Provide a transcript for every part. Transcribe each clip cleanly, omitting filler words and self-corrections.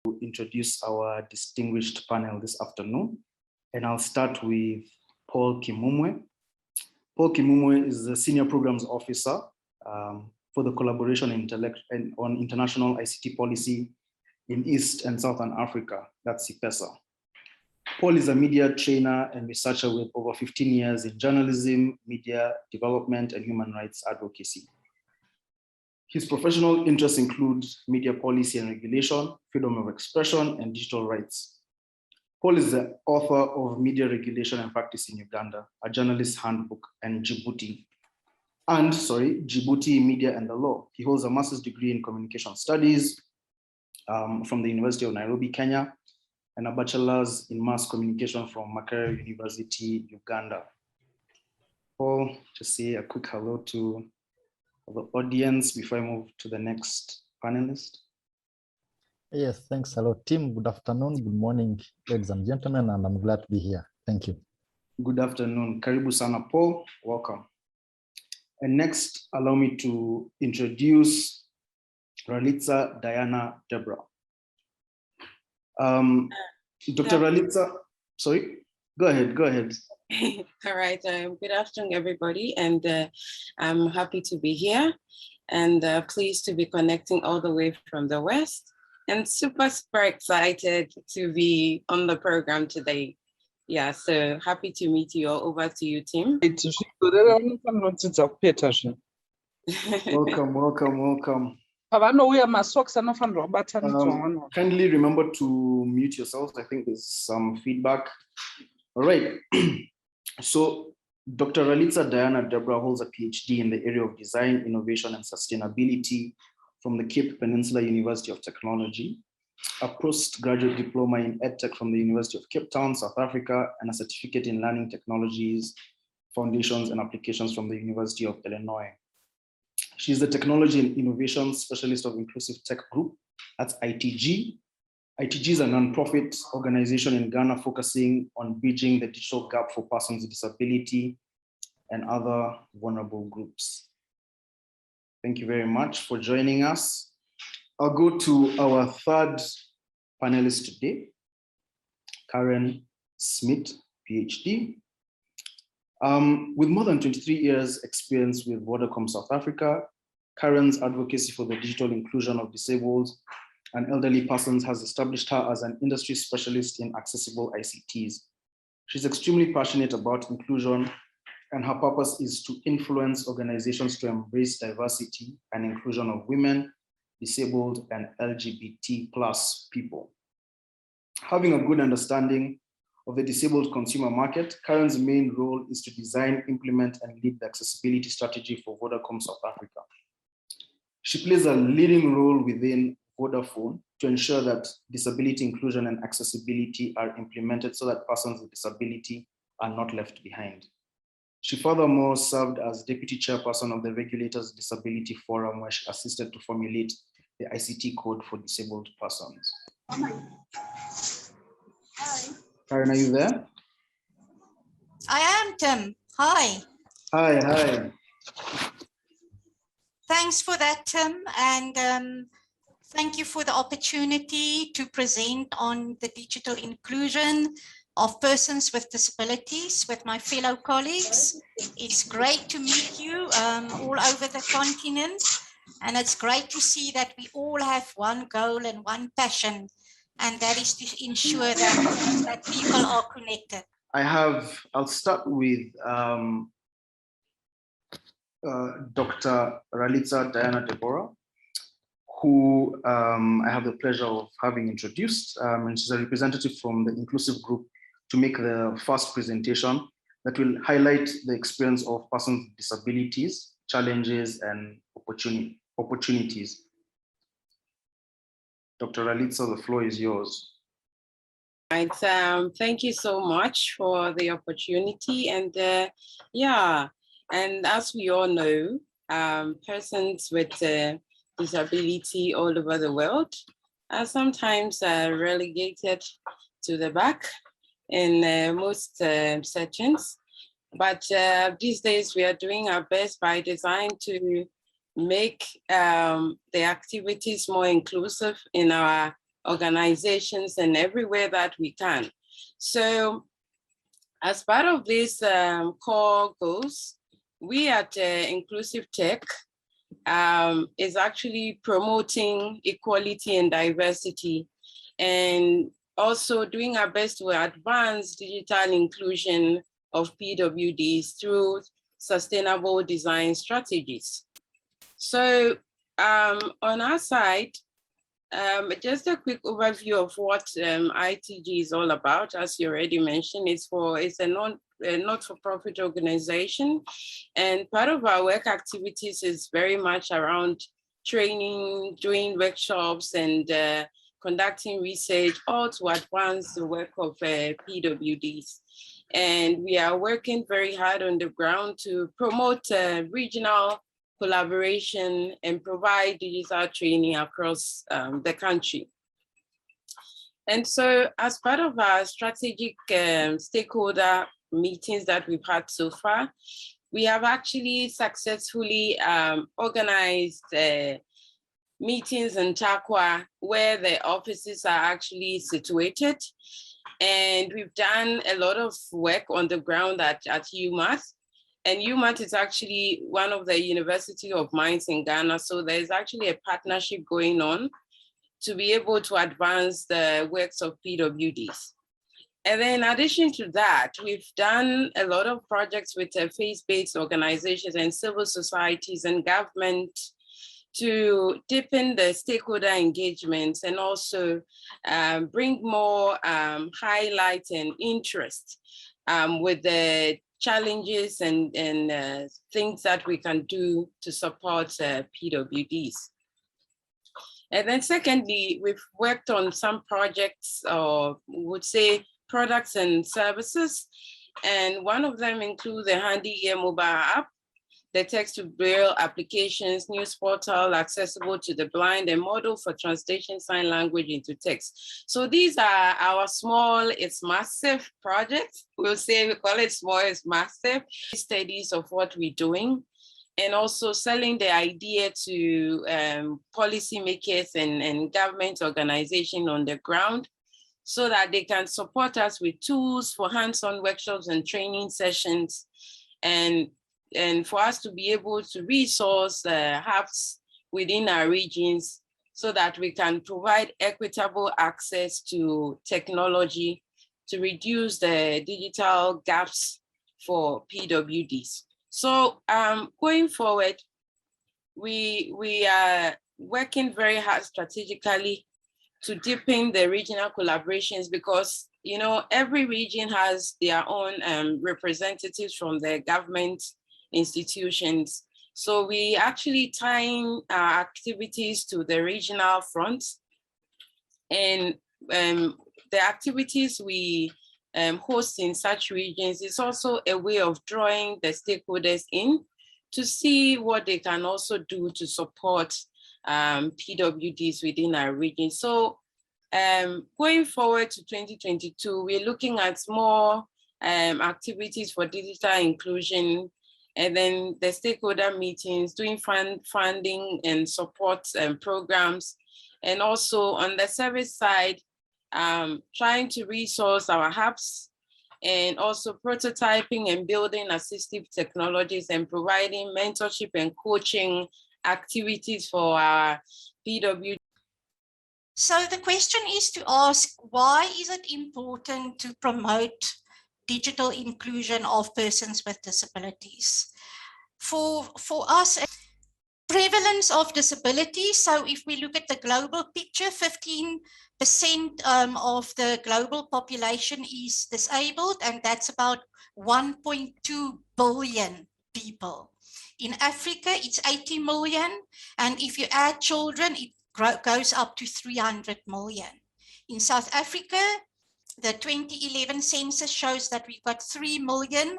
Introduce our distinguished panel this afternoon, and I'll start with Paul Kimumwe. Paul Kimumwe is the Senior Programs Officer for the Collaboration on International ICT Policy in East and Southern Africa, that's CPESA. Paul is a media trainer and researcher with over 15 years in journalism, media development, and human rights advocacy. His professional interests include media policy and regulation, freedom of expression, and digital rights. Paul is the author of Media Regulation and Practice in Uganda, a journalist's handbook, and Djibouti, Media and the Law. He holds a master's degree in communication studies from the University of Nairobi, Kenya, and a bachelor's in mass communication from Makerere University, Uganda. Paul, just say a quick hello to the audience before I move to the next panelist. Yes, thanks. Hello, team. Good afternoon, good morning, ladies and gentlemen, and I'm glad to be here. Thank you. Good afternoon. Karibu sana, Paul. Welcome. And next, allow me to introduce Ralitza Diana Deborah. Dr. Ralitza, sorry, go ahead. All right, good afternoon, everybody, and I'm happy to be here and pleased to be connecting all the way from the West and super excited to be on the program today. Yeah, so happy to meet you all. Over to you, Tim. Welcome. Kindly remember to mute yourselves. I think there's some feedback. All right. So Dr. Ralitza Diana Deborah holds a PhD in the area of design, innovation, and sustainability from the Cape Peninsula University of Technology, a postgraduate diploma in EdTech from the University of Cape Town, South Africa, and a certificate in learning technologies, foundations, and applications from the University of Illinois. She's the Technology and Innovation Specialist of Inclusive Tech Group, that's ITG. ITG is a nonprofit organization in Ghana focusing on bridging the digital gap for persons with disability and other vulnerable groups. Thank you very much for joining us. I'll go to our third panelist today, Karen Smith, PhD. With more than 23 years experience with Vodacom South Africa, Karen's advocacy for the digital inclusion of disabled and elderly persons has established her as an industry specialist in accessible ICTs. She's extremely passionate about inclusion, and her purpose is to influence organizations to embrace diversity and inclusion of women, disabled, and LGBT+ people. Having a good understanding of the disabled consumer market, Karen's main role is to design, implement, and lead the accessibility strategy for Vodacom South Africa. She plays a leading role within Vodafone to ensure that disability inclusion and accessibility are implemented so that persons with disability are not left behind. She furthermore served as deputy chairperson of the Regulators Disability Forum, where she assisted to formulate the ICT code for disabled persons. Hi. Karen, are you there? I am, Tim. Hi. Hi. Thanks for that, Tim, and thank you for the opportunity to present on the digital inclusion of persons with disabilities with my fellow colleagues. It's great to meet you all over the continent, and it's great to see that we all have one goal and one passion, and that is to ensure that people are connected. I'll start with Dr. Ralitza Diana Deborah, who I have the pleasure of having introduced, and she's a representative from the Inclusive Group to make the first presentation that will highlight the experience of persons with disabilities, challenges, and opportunities. Dr. Ralitza, the floor is yours. Right, thank you so much for the opportunity. And and as we all know, persons with disability all over the world are sometimes relegated to the back in most settings. But these days we are doing our best by design to make the activities more inclusive in our organizations, and everywhere that we can. So as part of this core goals, we at Inclusive Tech is actually promoting equality and diversity, and also doing our best to advance digital inclusion of PWDs through sustainable design strategies. So on our side, just a quick overview of what ITG is all about. As you already mentioned, it's a not-for-profit organization, and part of our work activities is very much around training, doing workshops, and conducting research, all to advance the work of PWDs. And we are working very hard on the ground to promote regional collaboration and provide digital training across the country. And so as part of our strategic stakeholder meetings that we've had so far, we have actually successfully organized meetings in Takwa, where the offices are actually situated. And we've done a lot of work on the ground at UMass. And UMass is actually one of the University of Mines in Ghana. So there's actually a partnership going on to be able to advance the works of PWDs. And then in addition to that, we've done a lot of projects with faith-based organizations and civil societies and government to deepen the stakeholder engagements and also bring more highlight and interest with the challenges and things that we can do to support PWDs. And then secondly, we've worked on some projects, or would say products and services. And one of them includes the Handy Ear mobile app, the text-to-braille applications, news portal accessible to the blind, and model for translation sign language into text. So these are our small, it's massive projects. We'll say we call it small, it's massive studies of what we're doing, and also selling the idea to policymakers and government organizations on the ground, so that they can support us with tools for hands-on workshops and training sessions, and for us to be able to resource hubs within our regions so that we can provide equitable access to technology to reduce the digital gaps for PWDs. So going forward, we are working very hard strategically to deepen the regional collaborations, because every region has their own representatives from the government institutions. So we actually tying our activities to the regional front, and the activities we host in such regions is also a way of drawing the stakeholders in to see what they can also do to support PWDs within our region. So going forward to 2022, we're looking at more activities for digital inclusion, and then the stakeholder meetings, doing funding and support programs, and also on the service side, trying to resource our hubs, and also prototyping and building assistive technologies, and providing mentorship and coaching activities for our PWD. So the question is to ask, why is it important to promote digital inclusion of persons with disabilities? For us, prevalence of disability. So if we look at the global picture, 15% of the global population is disabled, and that's about 1.2 billion people. In Africa, it's 80 million. And if you add children, it goes up to 300 million. In South Africa, the 2011 census shows that we've got 3 million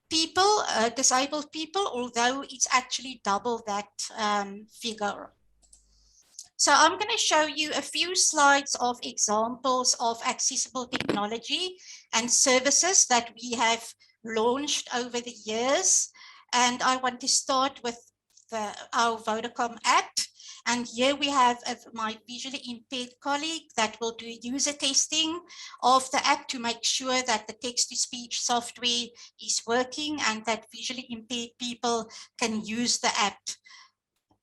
people, disabled people, although it's actually double that figure. So I'm going to show you a few slides of examples of accessible technology and services that we have launched over the years. And I want to start with our Vodacom app. And here we have my visually impaired colleague that will do user testing of the app to make sure that the text-to-speech software is working and that visually impaired people can use the app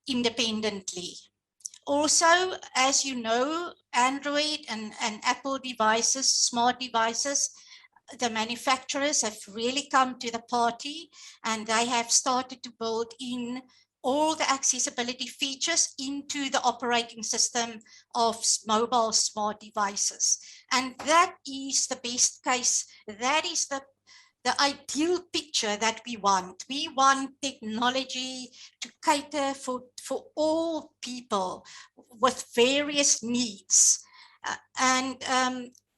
independently. Also, as you know, Android and Apple devices, smart devices, the manufacturers have really come to the party and they have started to build in all the accessibility features into the operating system of mobile smart devices. And that is the best case. That is the ideal picture that we want. We want technology to cater for all people with various needs.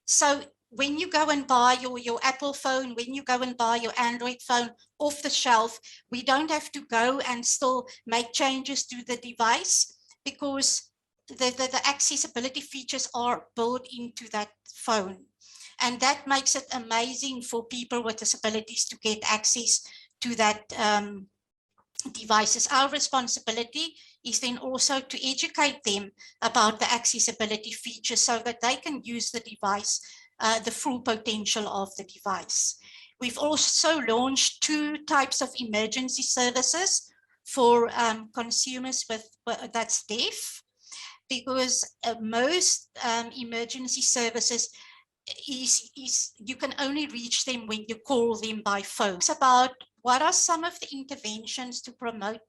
So when you go and buy your Apple phone, when you go and buy your Android phone off the shelf, we don't have to go and still make changes to the device because the accessibility features are built into that phone. And that makes it amazing for people with disabilities to get access to that devices. Our responsibility is then also to educate them about the accessibility features so that they can use the device, the full potential of the device. We've also launched 2 types of emergency services for consumers that's deaf, because most emergency services you can only reach them when you call them by phone. It's about what are some of the interventions to promote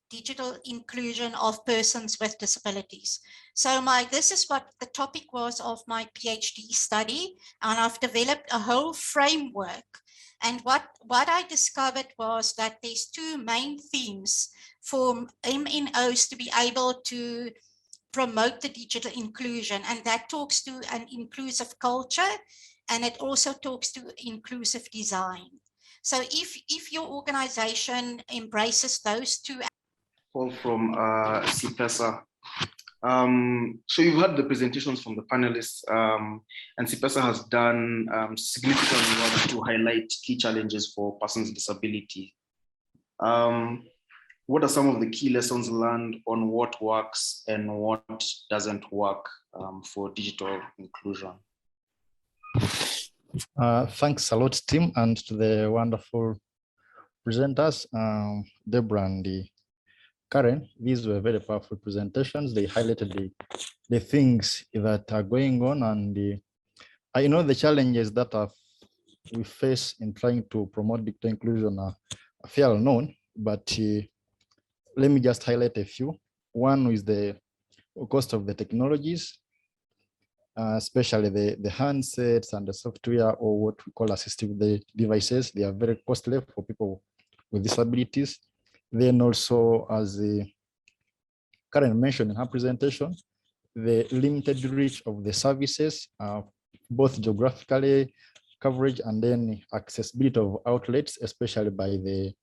digital inclusion of persons with disabilities. So this is what the topic was of my PhD study, and I've developed a whole framework. And what I discovered was that there's 2 main themes for MNOs to be able to promote the digital inclusion, and that talks to an inclusive culture, and it also talks to inclusive design. So if your organization embraces those 2. Paul from CPESA. So you've heard the presentations from the panelists, and CPESA has done significant work to highlight key challenges for persons with disability. What are some of the key lessons learned on what works and what doesn't work for digital inclusion? Thanks a lot, Tim, and to the wonderful presenters, Deborah and Karen. These were very powerful presentations. They highlighted the things that are going on, and I know the challenges that we face in trying to promote digital inclusion are fairly known, but let me just highlight a few. One is the cost of the technologies, especially the handsets and the software, or what we call assistive devices. They are very costly for people with disabilities. Then also, as Karen mentioned in her presentation, the limited reach of the services, both geographically coverage and then accessibility of outlets, especially by the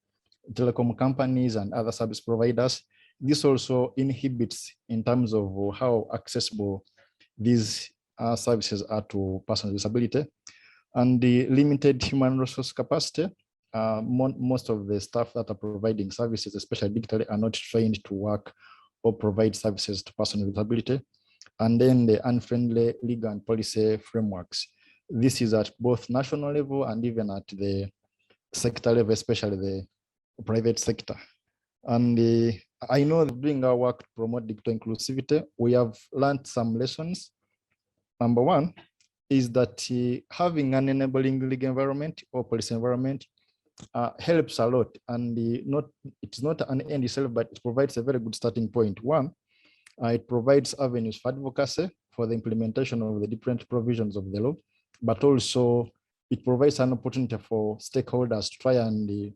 telecom companies and other service providers. This also inhibits in terms of how accessible these services are to persons with disability, and the limited human resource capacity. Most of the staff that are providing services, especially digitally, are not trained to work or provide services to persons with disability. And then the unfriendly legal and policy frameworks. This is at both national level and even at the sector level, especially the private sector. And I know that doing our work to promote digital inclusivity, we have learned some lessons. Number one is that having an enabling legal environment or policy environment helps a lot, and it's not an end itself, but it provides a very good starting point. One, it provides avenues for advocacy for the implementation of the different provisions of the law, but also it provides an opportunity for stakeholders to try and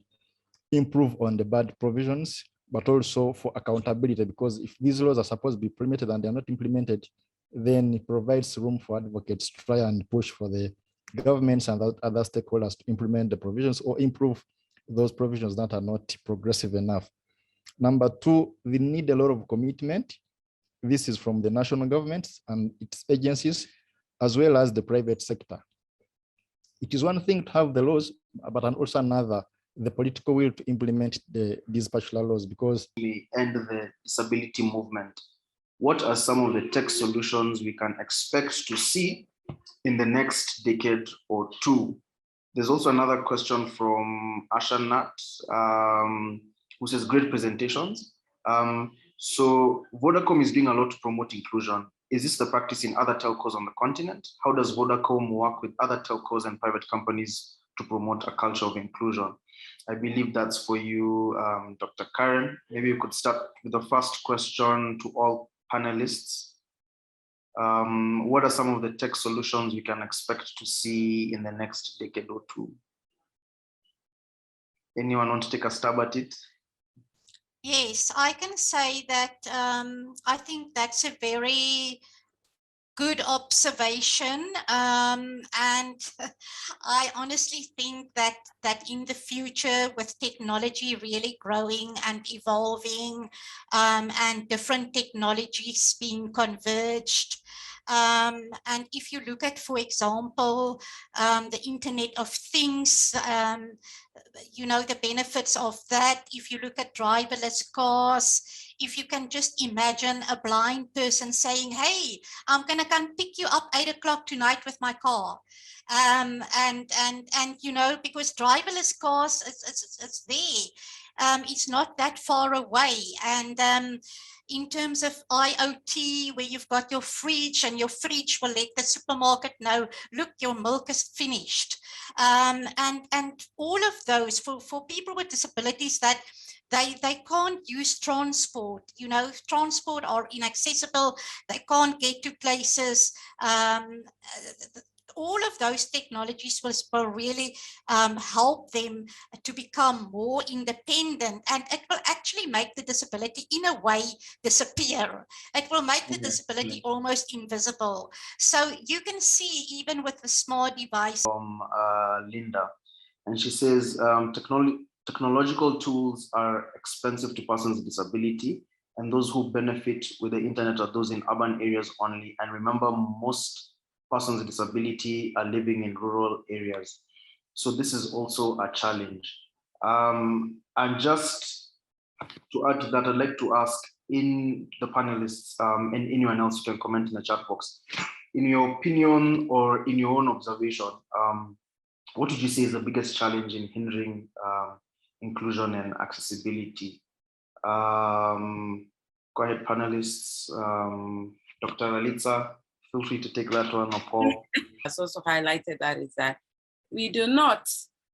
improve on the bad provisions, but also for accountability, because if these laws are supposed to be implemented and they're not implemented, then it provides room for advocates to try and push for the governments and other stakeholders to implement the provisions or improve those provisions that are not progressive enough. Number two, we need a lot of commitment. This is from the national governments and its agencies, as well as the private sector. It is one thing to have the laws, but also another, the political will to implement these particular laws, because we end the disability movement. what are some of the tech solutions we can expect to see in the next decade or two? There's also another question from Ashanat, who says, great presentations. So Vodacom is doing a lot to promote inclusion. Is this the practice in other telcos on the continent? How does Vodacom work with other telcos and private companies to promote a culture of inclusion? I believe that's for you, Dr. Karen. Maybe you could start with the first question to all panelists. What are some of the tech solutions we can expect to see in the next decade or two? Anyone want to take a stab at it? Yes, I can say that I think that's a very good observation, and I honestly think that in the future, with technology really growing and evolving, and different technologies being converged, and if you look at, for example, the Internet of Things, you know, the benefits of that. If you look at driverless cars, if you can just imagine a blind person saying, hey, I'm gonna come pick you up 8 o'clock tonight with my car. And you know, because driverless cars, it's there. It's not that far away. And in terms of IoT, where you've got your fridge and your fridge will let the supermarket know, look, your milk is finished. And all of those for people with disabilities that they can't use transport, you know, transport are inaccessible, they can't get to places. All of those technologies will really help them to become more independent, and it will actually make the disability in a way disappear. It will make the disability almost invisible. So you can see, even with the smart device. From Linda, and she says, technological tools are expensive to persons with disability, and those who benefit with the internet are those in urban areas only. And remember, most persons with disability are living in rural areas. So this is also a challenge. And just to add to that, I'd like to ask in the panelists and anyone else who can comment in the chat box, in your opinion or in your own observation, what would you say is the biggest challenge in hindering inclusion and accessibility? Go ahead, panelists. Dr. Ralitza, feel free to take that one, or Paul. Has also highlighted that is that we do not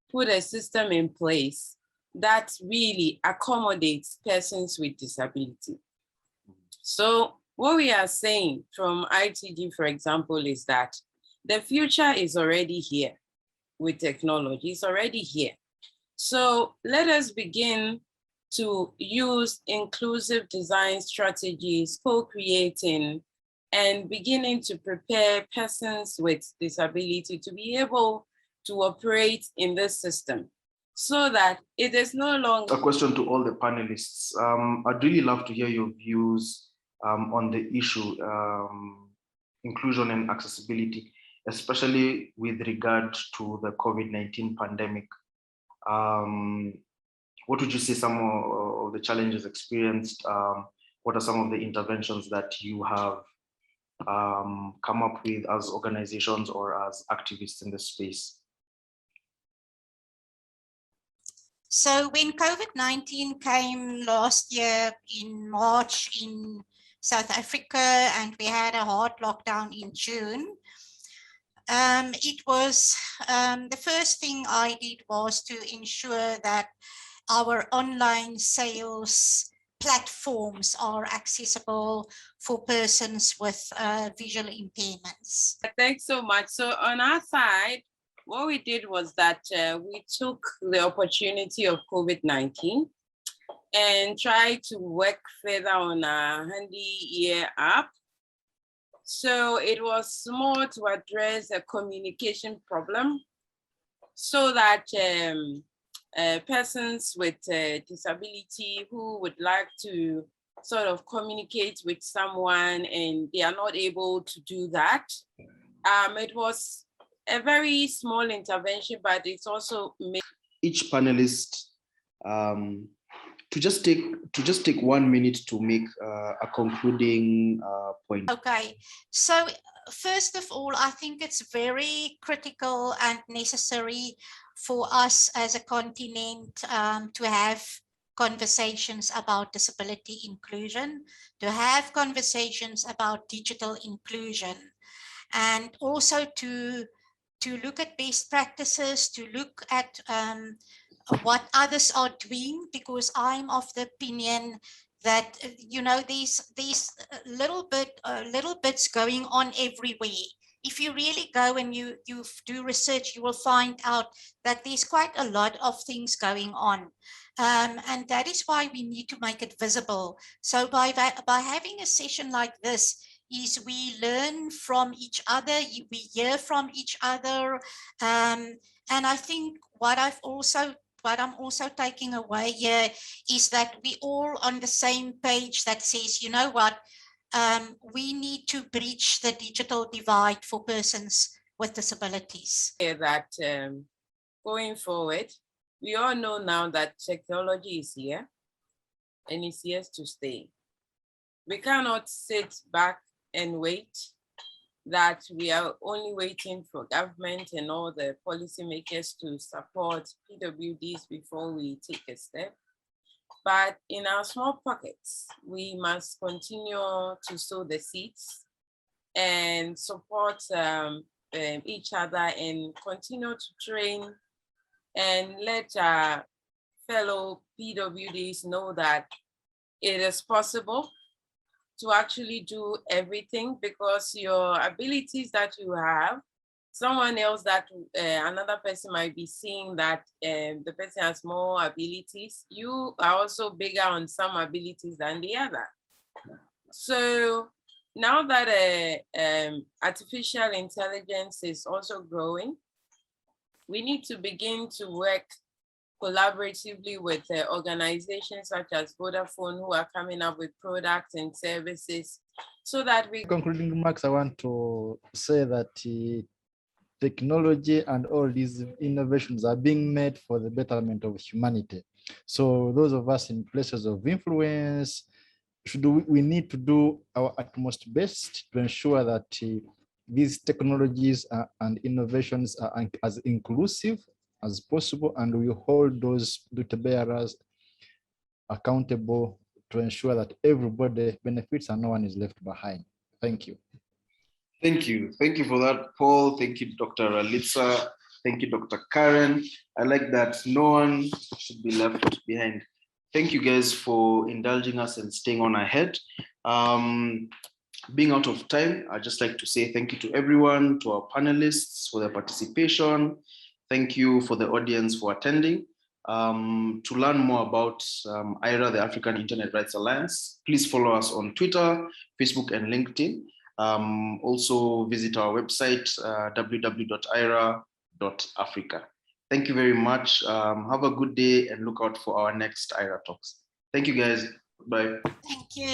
put a system in place that really accommodates persons with disability. So what we are saying from ITG, for example, is that the future is already here with technology. It's already here. So let us begin to use inclusive design strategies, co-creating, and beginning to prepare persons with disability to be able to operate in this system, so that it is no longer. A question to all the panelists. I'd really love to hear your views on the issue, inclusion and accessibility, especially with regard to the COVID-19 pandemic. What would you say some of the challenges experienced? What are some of the interventions that you have come up with as organizations or as activists in the space? So when COVID-19 came last year in March in South Africa, and we had a hard lockdown in June, it was the first thing I did was to ensure that our online sales platforms are accessible for persons with visual impairments. Thanks so much. So on our side, what we did was that we took the opportunity of COVID-19 and tried to work further on a handy ear app. So it was more to address a communication problem, so that persons with disability who would like to sort of communicate with someone and they are not able to do that. It was a very small intervention, but it's also made. Each panelist to just take 1 minute to make a concluding point. Okay, so first of all, I think it's very critical and necessary for us as a continent to have conversations about disability inclusion, to have conversations about digital inclusion, and also to look at best practices, to look at what others are doing, because I'm of the opinion that these little bits going on everywhere. If you really go and you do research, you will find out that there's quite a lot of things going on, and that is why we need to make it visible. So by having a session like this, is we learn from each other, we hear from each other, and I think what I'm also taking away here is that we all on the same page that says, you know what, we need to bridge the digital divide for persons with disabilities. That going forward, we all know now that technology is here and it's here to stay. We cannot sit back and wait, that we are only waiting for government and all the policymakers to support PWDs before we take a step. But in our small pockets, we must continue to sow the seeds and support each other and continue to train and let our fellow PWDs know that it is possible to actually do everything, because your abilities that you have, someone else that another person might be seeing that the person has more abilities, you are also bigger on some abilities than the other. So now that artificial intelligence is also growing, we need to begin to work collaboratively with organizations such as Vodafone, who are coming up with products and services, so that we... Concluding remarks, I want to say that technology and all these innovations are being made for the betterment of humanity. So those of us in places of influence, we need to do our utmost best to ensure that these technologies and innovations are as inclusive as possible, and we hold those duty bearers accountable to ensure that everybody benefits and no one is left behind. Thank you. Thank you. Thank you for that, Paul. Thank you, Dr. Ralitza. Thank you, Dr. Karen. I like that no one should be left behind. Thank you guys for indulging us and staying on ahead. Being out of time, I'd just like to say thank you to everyone, to our panelists for their participation. Thank you for the audience for attending. To learn more about AIRA, the African Internet Rights Alliance, please follow us on Twitter, Facebook, and LinkedIn. Also visit our website, www.aira.africa. Thank you very much. Have a good day and look out for our next AIRA talks. Thank you guys. Bye. Thank you.